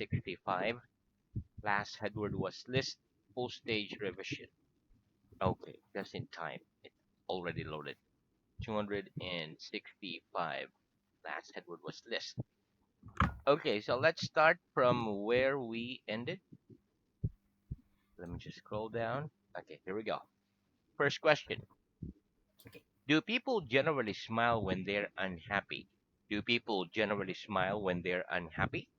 265. Last headword was list. Full stage revision. Okay, just in time. It's already loaded. 265. Last headword was list. Okay, so let's start from where we ended. Let me just scroll down. Okay, here we go. First question. Okay. Do people generally smile when they're unhappy? Do people generally smile when they're unhappy?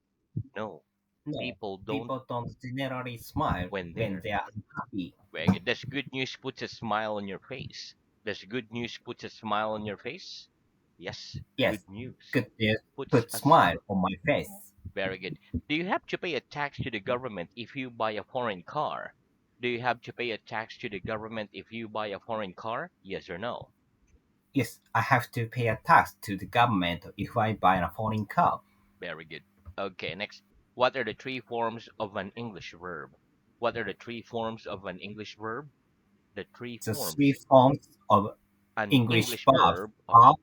No, No, people don't people don't generally smile when when they're they are unhappy. very good. Does good news put a smile on your face? Does good news put a smile on your face? Yes, good Yes, news good news puts put a smile on my face. very good. Do you have to pay a tax to the government if you buy a foreign car? Do you have to pay a tax to the government if you buy a foreign car? Yes or no? Yes, I have to pay a tax to the government if I buy a foreign car. Very good. Okay, next. What are the three forms of an English verb? What are the three forms of an English verb? The three The forms. three forms of An English English verbs verb of are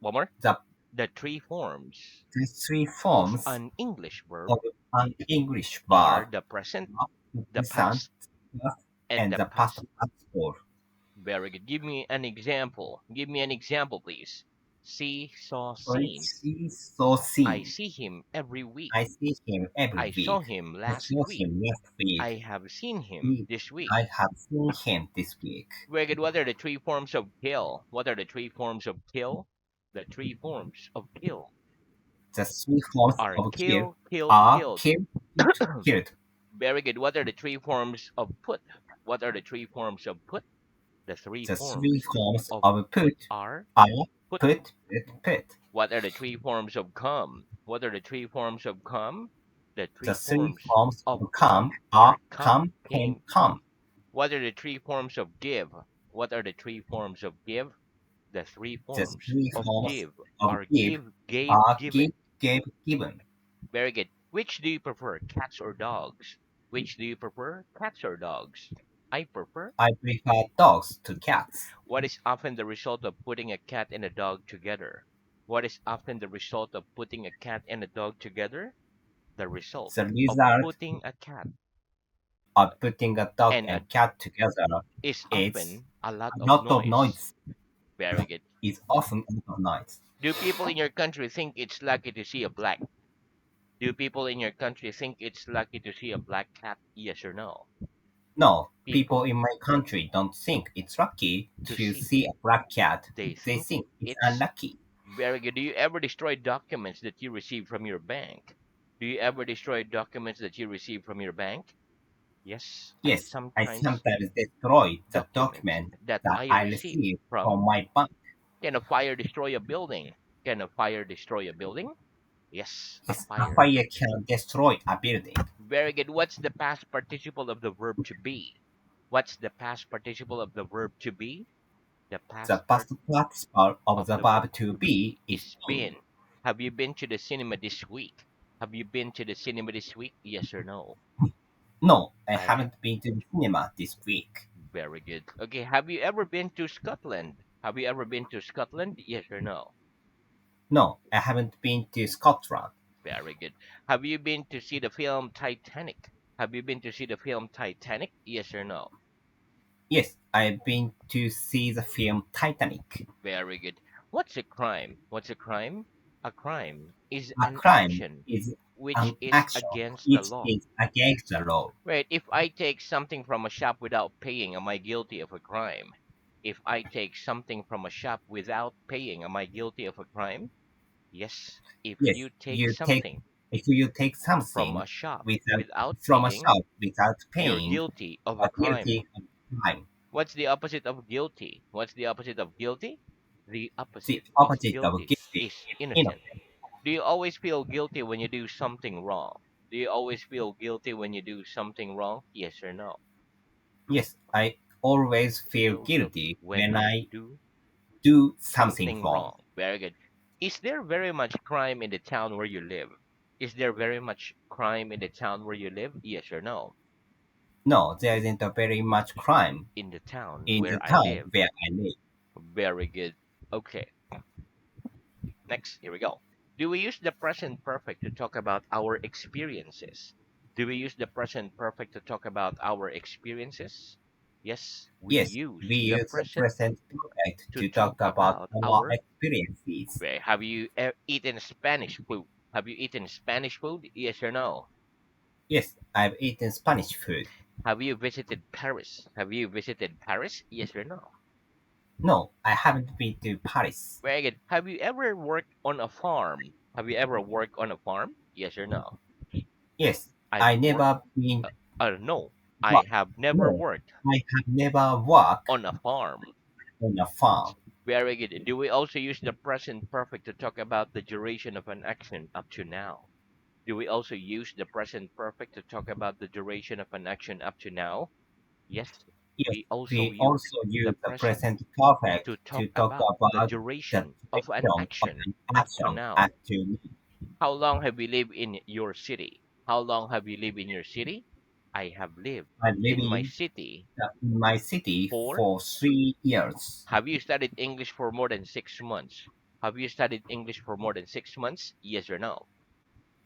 one more. the, The three forms the three of forms an English verb of an English are verb the present, are the the present, past, past, and and the the past past. participle. Very good. Give me an example. Give me an example, please. See, saw, Sorry, seen. see, so I seen. see him every week. I see him every I saw week. him I last saw week. him last week. I have seen him He, this week. I have seen him this week. Very good. What are the three forms of kill? What are the three forms of kill? The three forms of kill The three forms are of kill kill, killed, are killed. kill, killed. Very good. What are the three forms of put? What are the three forms of put? The three The three forms forms of of put are are put. put. What are the three forms of come? What are the three forms of come? The The three three forms forms of of come come are are come, come, came, came, come. come. What are the three forms of give? What are the three forms of give? The three The forms three of forms give of are give give, gave, are given. give, gave, given. Very good. Which do you prefer, cats or dogs? Which do you prefer, cats or dogs? I prefer. I prefer dogs to cats. What is often the result of putting a cat and a dog together? What is often the result of putting a cat and a dog together? The result The of result putting a cat of putting a dog and a and cat together is is often a lot a of lot of noise. noise. Very good. Is often a lot of noise. Do people in your country think it's lucky to see a black? Do people in your country think it's lucky to see a black cat? Yes or no? No, people People in my country don't think it's lucky to to see. see a black cat. They They think think it's it's unlucky. very good. Do you ever destroy documents that you receive from your bank? Do you ever destroy documents that you receive from your bank? Yes, I Yes, I sometimes sometimes destroy the documents document that that I I receive receive from. from my bank. Can a fire destroy a building? Can a fire destroy a building? Yes, a Yes, a fire. fire can destroy a building. Very good. What's the past participle of the verb to be? What's the past participle of the verb to be? The The past part past participle of of the the verb verb to be is is been. been. Have you been to the cinema this week? Have you been to the cinema this week? Yes or no? No, I I have. haven't been to the cinema this week. Very good. Okay, have you ever been to Scotland? Have you ever been to Scotland? Yes or no? No, I haven't been to Scotland. Very good. Have you been to see the film Titanic? Have you been to see the film Titanic? Yes or no? Yes, I've been to see the film Titanic. Very good. What's a crime? What's a crime? A crime is A an crime action is which an is action against the which law. is against the law. Right. If I take something from a shop without paying, am I guilty of a crime? If I take something from a shop without paying, am I guilty of a crime? Yes. If Yes, you take something if you take from something a shop without without from a paying, shop without you're paying, guilty of a are crime. guilty of crime. What's the opposite of guilty? What's the opposite of guilty? The The opposite of opposite of guilty guilty is is innocent. innocent. Do you always feel guilty when you do something wrong? Do you always feel guilty when you do something wrong? Yes or no? Yes, I always feel Feel guilty guilty when when I I do do something something wrong. wrong. Very good. Is there very much crime in the town where you live? Is there very much crime in the town where you live? Yes or no? No, there isn't a very much crime In the town in the where I town live. where I live. Very good. Okay. Next, here we go. Do we use the present perfect to talk about our experiences? Do we use the present perfect to talk about our experiences? Yes, we Yes, use we the use the present present perfect to to talk talk about about our our. experiences. Have you eaten Spanish food? Have you eaten Spanish food? Yes or no? Yes, I've eaten Spanish food. Have you visited Paris? Have you visited Paris? Yes or no? No, I haven't been to Paris. Very good. Have you ever worked on a farm? Have you ever worked on a farm? Yes or no? Yes, I've I worked. never been No, I work. have never No, worked I have never worked on a farm. on a farm. Very good. Do we also use the present perfect to talk about the duration of an action up to now? Do we also use the present perfect to talk about the duration of an action up to now? Yes, Yes, we also we use also the use the present present perfect to to talk talk about the about the duration of an duration of action an up to action now. up to How long have you lived in your city? How long have you lived in your city? I have lived I'm in my living city in my city for. for 3 years. Have you studied English for more than 6 months? Have you studied English for more than 6 months? Yes or no?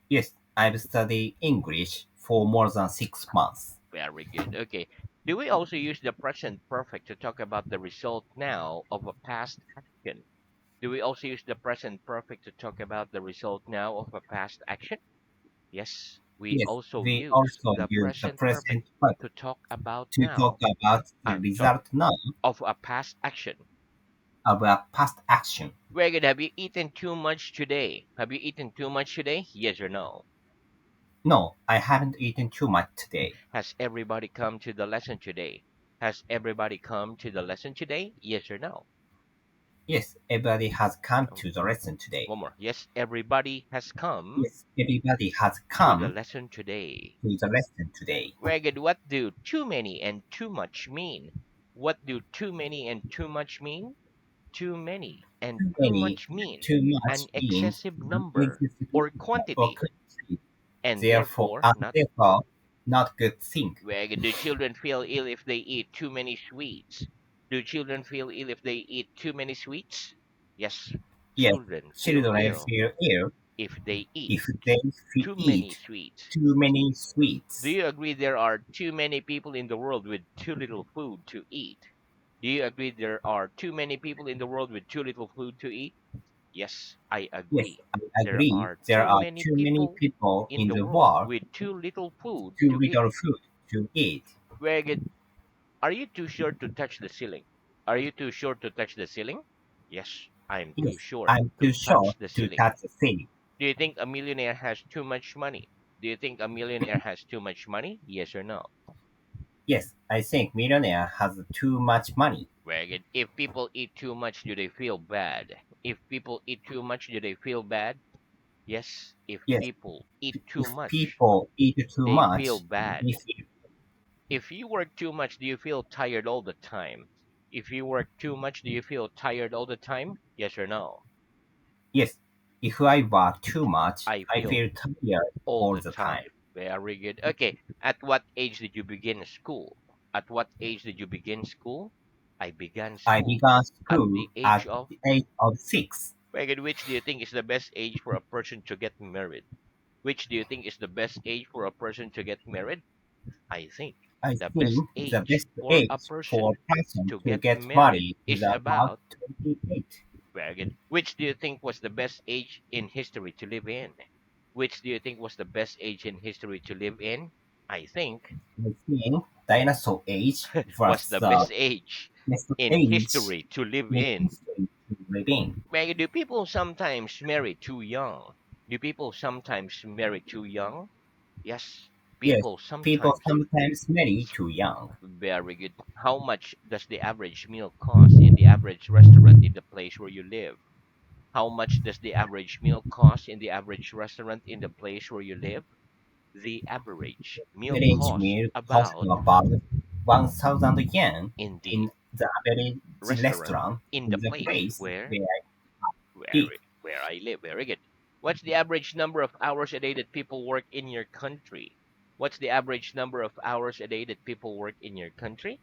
Yes, I've studied English for more than 6 months. Very good. Okay. Do we also use the present perfect to talk about the result now of a past action? Do we also use the present perfect to talk about the result now of a past action? Yes, we Yes, also we use also the use the present perfect present perfect to talk about to talk now. about the Sorry, result now of a past action. of a past action. Very good. Have you eaten too much today? Have you eaten too much today? Yes or no? No, I haven't eaten too much today. Has everybody come to the lesson today? Has everybody come to the lesson today? Yes or no? Yes, everybody has come Oh, to the lesson today. one more. Yes, everybody has come Yes, everybody has to the come lesson today. to the lesson today. Very good. What do too many and too much mean? What do too many and too much mean? Too many and Too too many, much mean too much an means excessive an number excessive or number or quantity, quantity. and Therefore, therefore and not. therefore, not good thing. Very good. Do children feel ill if they eat too many sweets? Do children feel ill if they eat too many sweets? Yes, Yes, children feel children ill feel ill if they eat if they too many eat sweets. too many Do sweets. you agree there are too many people in the world with too little food to eat? Do you agree there are too many people in the world with too little food to eat? Yes, I Yes, agree. I There agree. are There too are many too many people people in in the the world world with too little food too to eat. little food to eat. Very good. Are you too short to touch the ceiling? Are you too short to touch the ceiling? Yes, I'm too Yes, short I'm to too touch short the to ceiling. touch the ceiling. Do you think a millionaire has too much money? Do you think a millionaire has too much money? Yes or no? Yes, I think millionaire has too much money. Very good. If people eat too much, do they feel bad? If people eat too much, do they feel bad? Yes. If Yes, people eat too if much, people eat too they feel much, bad. they feel If you work too much, do you feel tired all the time? If you work too much, do you feel tired all the time? Yes or no? yes. If I work too much, I I feel feel tired all all the the time. time. Very good. Okay. At what age did you begin school? At what age did you begin school? I began I school began at school the age at of. the age of 6. Very good. Which do you think is the best age for a person to get married? Which do you think is the best age for a person to get married? I think I the best think the age best for a age for person a person to to get get married married is is about about. 28. Very good. Which do you think was the best age in history to live in? Which do you think was the best age in history to live in? I think I think dinosaur age was was the the best age best in age history to live in in. history to live in. Maggie, do people sometimes marry too young? Do people sometimes marry too young? Yes, Yes, people people sometimes. sometimes marry too young. Very good. How much does the average meal cost in the average restaurant in the place where you live? How much does the average meal cost in the average restaurant in the place where you live? The average meal Average cost meal costs about about 1,000 yen in the in the average restaurant restaurant in the in the place place where where I live. where I live. Very good. What's the average number of hours a day that people work in your country? What's the average number of hours a day that people work in your country?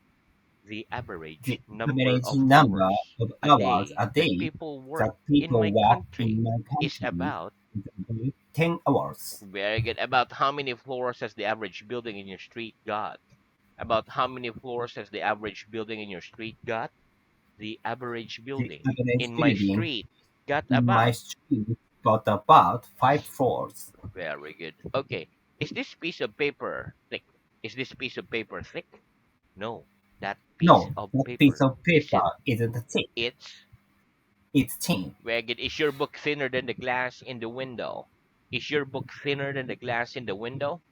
The average The number average of number hours of a hours day a that day people work that in people my work in country my is country about. is about 10 hours. Very good. About how many floors has the average building in your street got? About how many floors has the average building in your street got? The average The building average in my building street got in my about. street got about 5 floors. Very good. Okay. Is this piece of paper thick? Is this piece of paper thick? No. That piece No, of that piece paper of paper isn't. isn't thick, It's it's thin. very good. Is your book thinner than the glass in the window? Is your book thinner than the glass in the window?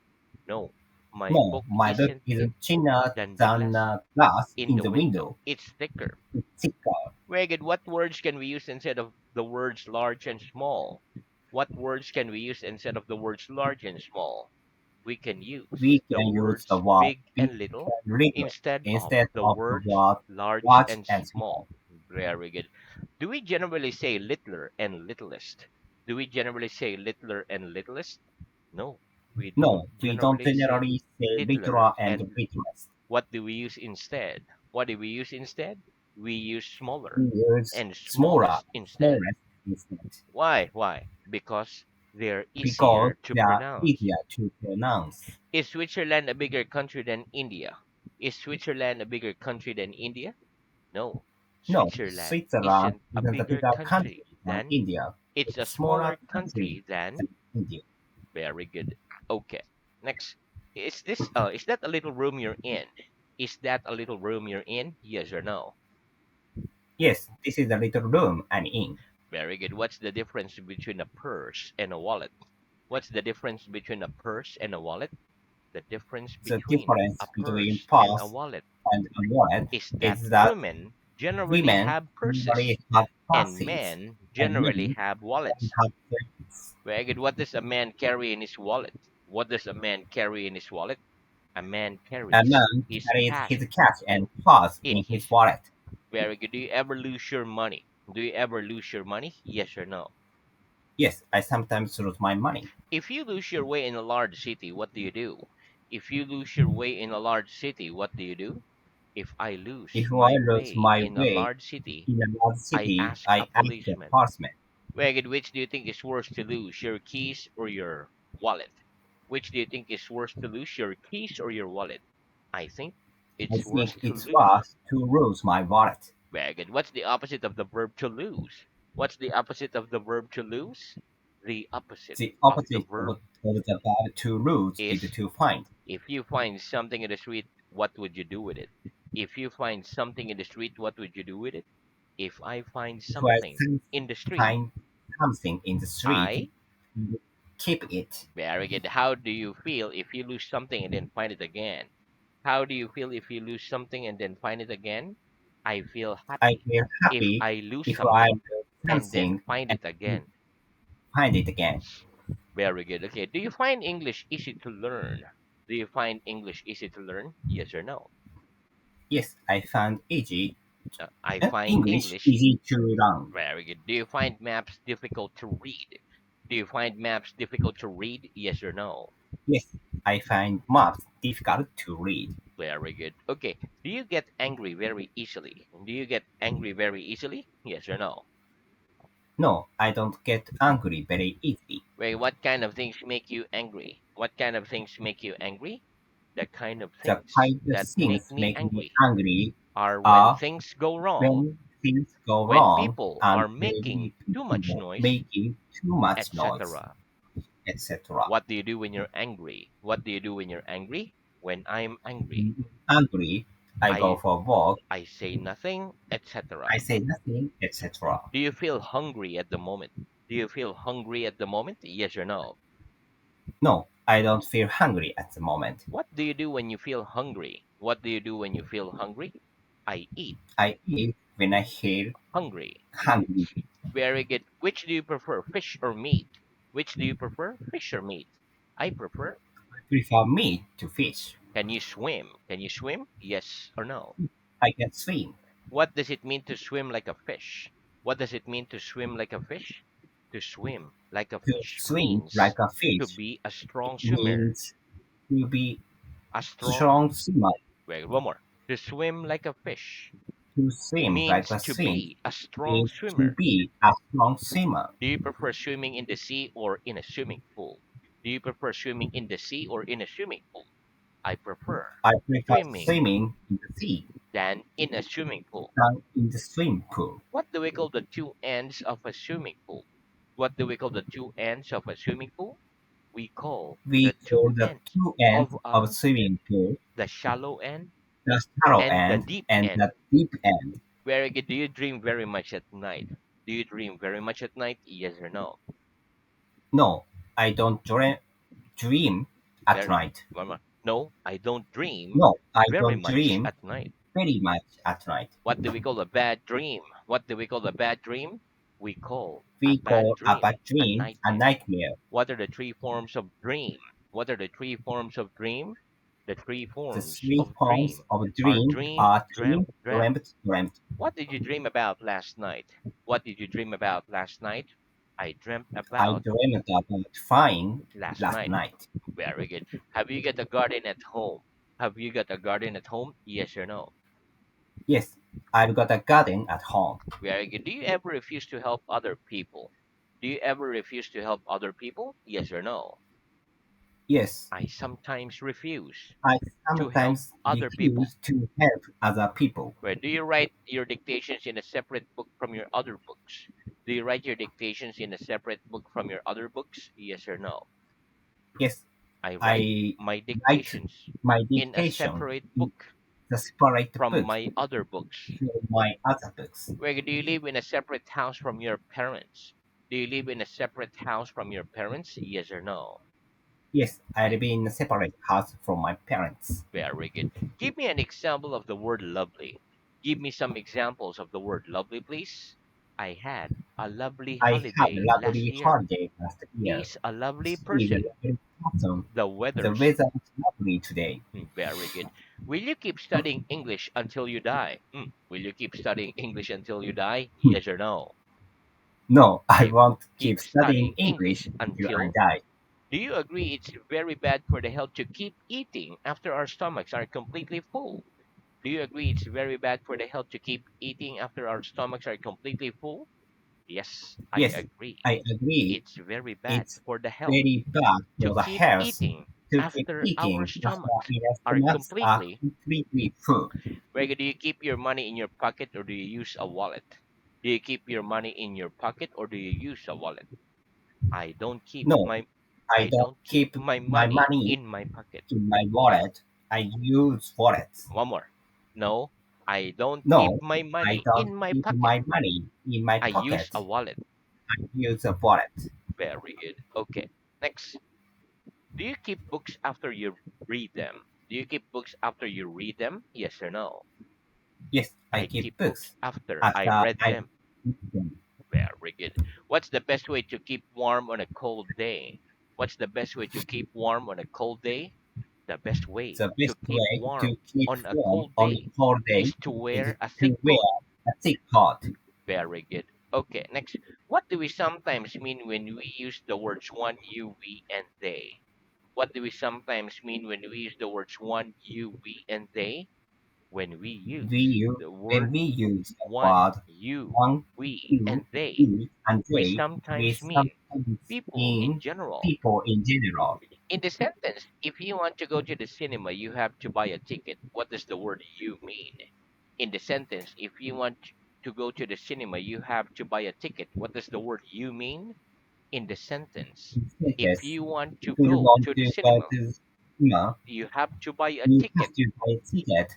No. My No, book my book isn't is thick thinner than the than glass glass in in the the window. window. It's thicker. It's thicker. Very good. What words can we use instead of the words large and small? What words can we use instead of the words large and small? We can We use the can use the words word big big and little and little instead of instead the of the words word large large and and small. small. Very good. Do we generally say littler and littlest? Do we generally say littler and littlest? No, we don't No, we don't generally say generally say littler literal and and littlest. what do we use instead? What do we use instead? We use smaller We use and smaller, smallest instead. smallest instead Why? Why? Because they're because easier to they are pronounce. easier to pronounce. Is Switzerland a bigger country than India? Is Switzerland a bigger country than India? No. No, Switzerland Switzerland isn't a isn't a bigger bigger country country than than, India. it's It's a a smaller smaller country country than. than India. Very good. Okay. Next. Is that a little room you're in? Is that a little room you're in? Yes or no? Yes, this is the little room I'm in. Very good. What's the difference between a purse and a wallet? What's the difference between a purse and a wallet? The difference The between difference a between purse and a purse wallet and a wallet is that is that women generally women have purses usually have and purses men and generally men have don't wallets. have wallets. Very good. What does a man carry in his wallet? What does a man carry in his wallet? A man A carries man his carries cash his cash and purse in in his. his wallet. Very good. Do you ever lose your money? Do you ever lose your money? Yes or no? Yes, I sometimes lose my money. If you lose your way in a large city, what do you do? If you lose your way in a large city, what do you do? If I lose If I my lose way my in a way large city, in a large I city, ask a I ask the policeman. policeman. Very good. Which do you think is worse to lose, your keys or your wallet? Which do you think is worse to lose, your keys or your wallet? I think I it's worse think to it's lose. worse to lose my wallet. Very good. What's the opposite of the verb to lose? What's the opposite of the verb to lose? The opposite The of the opposite verb of the verb to lose is is, to find. if you find something in the street, what would you do with it? If you find something in the street, what would you do with it? If I find If I something in the street, find something in the street, I. keep it. Very good. How do you feel if you lose something and then find it again? How do you feel if you lose something and then find it again? I feel I happy feel if happy I lose if I something lose and then something find and it again. find it again. Very good. Okay. Do you find English easy to learn? Do you find English easy to learn? Yes or no? Yes, I found easy I find English English. easy to learn. Very good. Do you find maps difficult to read? Do you find maps difficult to read? Yes or no? Yes, I find maps difficult to read. Very good. Okay. Do you get angry very easily? Do you get angry very easily? Yes or no? No, I don't get angry very easily. Wait, what kind of things make you angry? What kind of things make you angry? The kind of The things kind of that make things me make me angry angry are when are things go wrong, when things go when wrong people and are when making too much people noise, making too much noise, etc. etc. What do you do when you're angry? What do you do when you're angry? When I'm angry, Angry, I go I for a walk, I say nothing, etc. I say nothing, etc. Do you feel hungry at the moment? Do you feel hungry at the moment? Yes or no? No, I don't feel hungry at the moment. What do you do when you feel hungry? What do you do when you feel hungry? I eat. I eat when I feel Hungry. hungry. Very good. Which do you prefer, fish or meat? Which do you prefer, fish or meat? I prefer. I prefer meat to fish. Can you swim? Can you swim? Yes or no? I can swim. What does it mean to swim like a fish? What does it mean to swim like a fish? To swim like a To fish swim means like a to fish be a strong swimmer. means to be A strong. strong swimmer. Wait, one more. To swim like a fish To swim like means a to fish be a strong means to swimmer. be a strong swimmer. Do you prefer swimming in the sea or in a swimming pool? Do you prefer swimming in the sea or in a swimming pool? I prefer I prefer swimming swimming in the sea than in a swimming pool. than in the swimming pool. What do we call the two ends of a swimming pool? What do we call the two ends of a swimming pool? We call We the call two the ends two ends of of a swimming pool the shallow end the shallow and the end deep and end. the deep end. Very good. Do you dream very much at night? Do you dream very much at night? Yes or no? No, I don't dream at Very. night. No, I don't dream No, I very don't much dream at night. very much at night. What do we call a bad dream? What do we call a bad dream? We call a We bad call a dream bad a dream a nightmare. nightmare. What are the three forms of dream? What are the three forms of dream? The three The forms three of forms dream of are dream dream, are dreamt, dream, dreamt. dreamt, dreamt. What did you dream about last night? What did you dream about last night? I dreamt I about dreamed about flying last last night. night. Very good. Have you got a garden at home? Have you got a garden at home? Yes or no? Yes, I've got a garden at home. Very good. Do you ever refuse to help other people? Do you ever refuse to help other people? Yes or no? Yes, I sometimes refuse I to help sometimes other people. refuse to help other people. Where do you write your dictations in a separate book from your other books? Do you write your dictations in a separate book from your other books? Yes or no? Yes, I write I my write dictations my in a dictation separate in book the separate from book my other books. from my other books. Where do you live in a separate house from your parents? Do you live in a separate house from your parents? Yes or no? Yes, I I live in a separate house from my parents. Very good. Give me an example of the word lovely. Give me some examples of the word lovely, please. I had a lovely I had a holiday last lovely year. holiday last year. He's a lovely She is a person. lovely person. The The weather's weather is lovely today. very good. Will you keep studying English until you die? Will you keep studying English until you die? Yes or no? No, I Keep won't keep keep studying studying English English till I until. die. Do you agree it's very bad for the health to keep eating after our stomachs are completely full? Do you agree it's very bad for the health to keep eating after our stomachs are completely full? Yes, I Yes, agree. I agree. It's very bad It's for the health very bad to for the keep health eating to keep after our eating after stomachs our are stomachs are completely. completely full. Where do you keep your money in your pocket or do you use a wallet? Do you keep your money in your pocket or do you use a wallet? I don't keep No, my I I don't don't keep keep my my money money in my pocket. in my wallet. I use wallets. One more. No, I don't keep No, my I money don't in my keep pocket. my money in my I use pocket. a wallet. I use a wallet. Very good. Okay. Next. Do you keep books after you read them? Do you keep books after you read them? Yes or no? Yes, I I keep keep books books after I after read I them. read them. Very good. What's the best way to keep warm on a cold day? What's the best way to keep warm on a cold day? The best way The to best keep way to warm keep on a warm cold on a day cold day is to is wear a to thick coat. wear a thick coat. Very good. Okay, next. What do we sometimes mean when we use the words one, you, we, and they? What do we sometimes mean when we use the words one, you, we, and they? When we use the When word we use the one, word you, one, we, you, and they, we, and we they, we sometimes mean sometimes people in mean general. people in general. In the sentence, if you want to go to the cinema, you have to buy a ticket. What does the word you mean? In the sentence, if you want to go to the cinema, you have to buy a ticket. What does the word you mean? In the sentence, if Yes, you want if to you go want to the to go cinema, to cinema, you have to buy a you have ticket. to buy a ticket.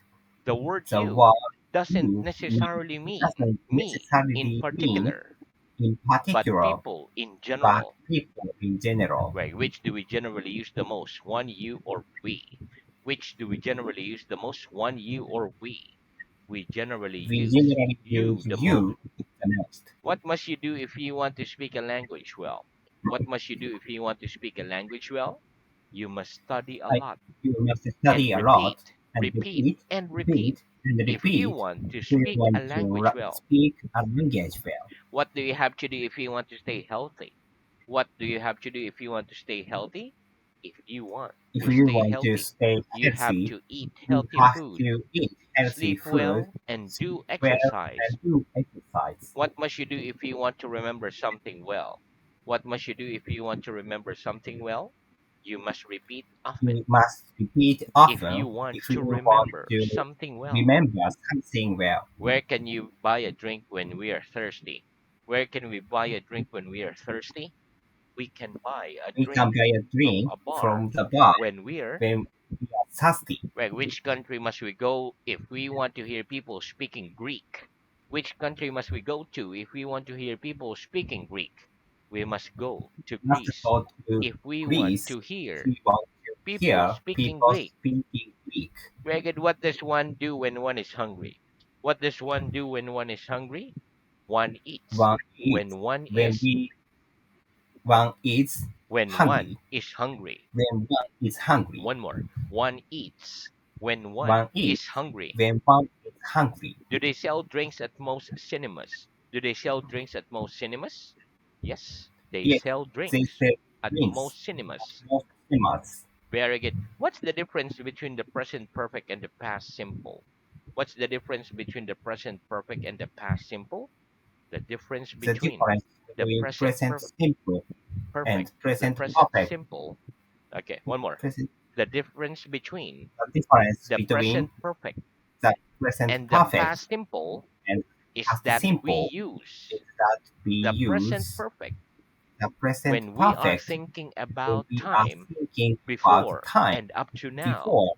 The word The you word doesn't you necessarily mean doesn't me in necessarily mean particular, in but particular, people in but general. people in general. Right? Which do we generally use the most? One, you, or we? Which do we generally use the most? One, you, or we? We generally We use generally you use the most. you the most. What must you do if you want to speak a language well? What must you do if you want to speak a language well? You must study a Like lot you must and study a lot and repeat, and repeat. repeat, and If you repeat want to if you speak a want to language well, speak a language well. what do you have to do if you want to stay healthy? What do you have to do if you want to stay healthy? If you want If to you stay want to healthy, stay you have healthy, to eat you healthy have food, to eat healthy sleep food, well, and sleep do well, exercise. and do exercise. What must you do if you want to remember something well? What must you do if you want to remember something well? You must repeat often. You must repeat If you often want if to you want remember to something well. remember something well. Where can you buy a drink when we are thirsty? Where can we buy a drink when we are thirsty? We can buy a We can drink buy a from drink a bar from the bar when we're when we are thirsty. Right, which country must we go if we want to hear people speaking Greek? Which country must we go to if we want to hear people speaking Greek? We must go to Must Greece. go to If we want Greece to if hear we want to people hear speaking people Greek. speaking Greek. Greg, what does one do when one is hungry? What does one do when one is hungry? One eats. One eats When one when is we one is when hungry. one is hungry. When one is hungry. One more. One eats when one One is eats hungry. when one is hungry. Do they sell drinks at most cinemas? Do they sell drinks at most cinemas? Yes, they Yes, sell they drinks say at drinks most cinemas. most famous. Very good. What's the difference between the present perfect and the past simple? What's the difference between the present perfect and the past simple? The difference The between difference the between present simple perfect, and the present present perfect. simple. Okay, one more. Present, The difference between the difference the between present perfect the present and the perfect past simple and is past that we simple is use that we the present use perfect the present when we are perfect thinking when about we are time thinking about before time and up to now, before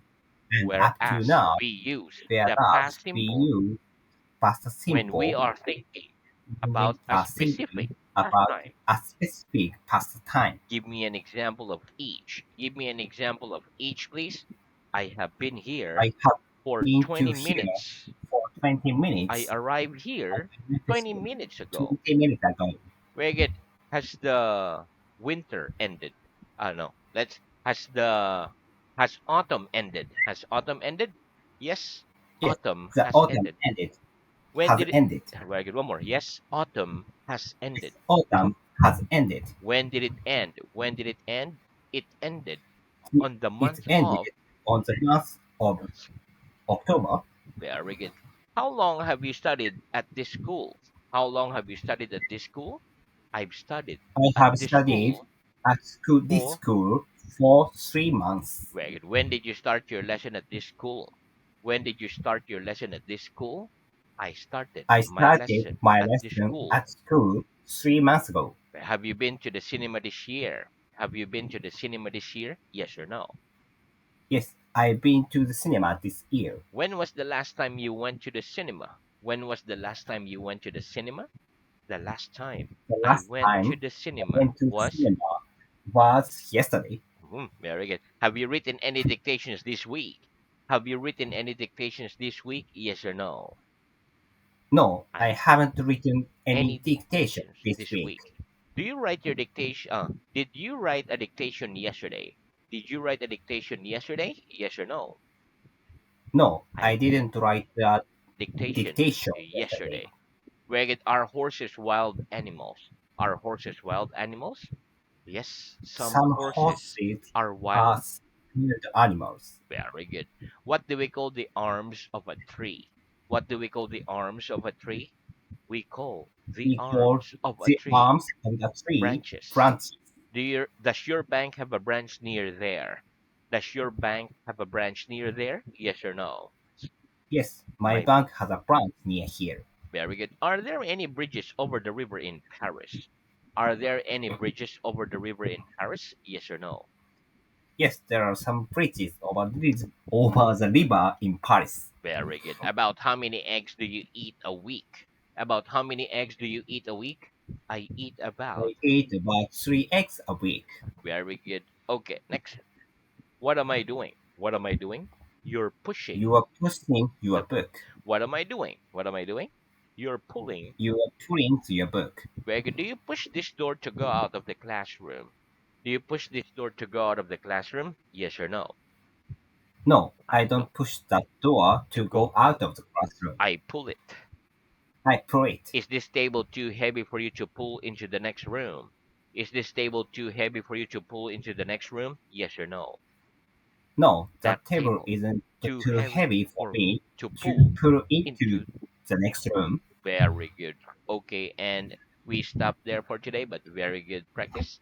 and up to whereas now, we use the whereas past we simple use past when we simple are thinking when we about a are specific thinking about pastime. a specific past time. Give me an example of each. Give me an example of each, please. I have been here I have for been to 20 here minutes. for 20 I minutes. arrived I here went to 20 school minutes ago. 20 minutes ago. Very good. Has the winter ended? No. Has autumn ended? Has autumn ended? Yes, Yes, autumn the has autumn ended. ended, When has did it? ended. Very good. One more. Yes, autumn has ended. Autumn has ended. When did it end? When did it end? It ended It, on the it month ended of. on the month of October. Very good. How long have you studied at this school? How long have you studied at this school? I've studied I at have this studied school at this for. school for 3 months. Very good. When did you start your lesson at this school? When did you start your lesson at this school? I started I my started lesson my at this lesson school. at school 3 months ago. Have you been to the cinema this year? Have you been to the cinema this year? Yes or no? Yes, I've been to the cinema this year. When was the last time you went to the cinema? When was the last time you went to the cinema? The last time The I last went to time the I cinema went to the was. cinema was yesterday. Very good. Have you written any dictations this week? Have you written any dictations this week? Yes or no? No, I I haven't written any any dictation dictations this this week. week. Do you write your dictation? Did you write a dictation yesterday? Did you write a dictation yesterday? Yes or no? No, I I did didn't write the dictation dictation yesterday. yesterday. Where get our horses wild animals? Are horses wild animals? Yes, some Some horses horses are are wild. spirit animals. Very good. What do we call the arms of a tree? What do we call the arms of a tree? We call the We call arms of a the tree arms of the tree branches. branches. Does your bank have a branch near there? Does your bank have a branch near there? Yes or no? Yes, my My bank has a branch near here. Very good. Are there any bridges over the river in Paris? Are there any bridges over the river in Paris? Yes or no? Yes, there are some bridges over the river in Paris. Very good. About how many eggs do you eat a week? About how many eggs do you eat a week? I eat I about. eat about 3 eggs a week. Very good. Okay, next. What am I doing? What am I doing? You're You pushing are pushing your the. book. What am I doing? What am I doing? You're pulling. You are pulling to your book. Very good. Do you push this door to go out of the classroom? Do you push this door to go out of the classroom? Yes or no? No, I I don't. don't push that door To to go go. out of the classroom. I pull it. I pull it. Is this table too heavy for you to pull into the next room? Is this table too heavy for you to pull into the next room? Yes or no? No, the That table table isn't too too heavy heavy for for me to to pull pull into into. the next room. Very good. Okay, and we stop there for today, but very good practice.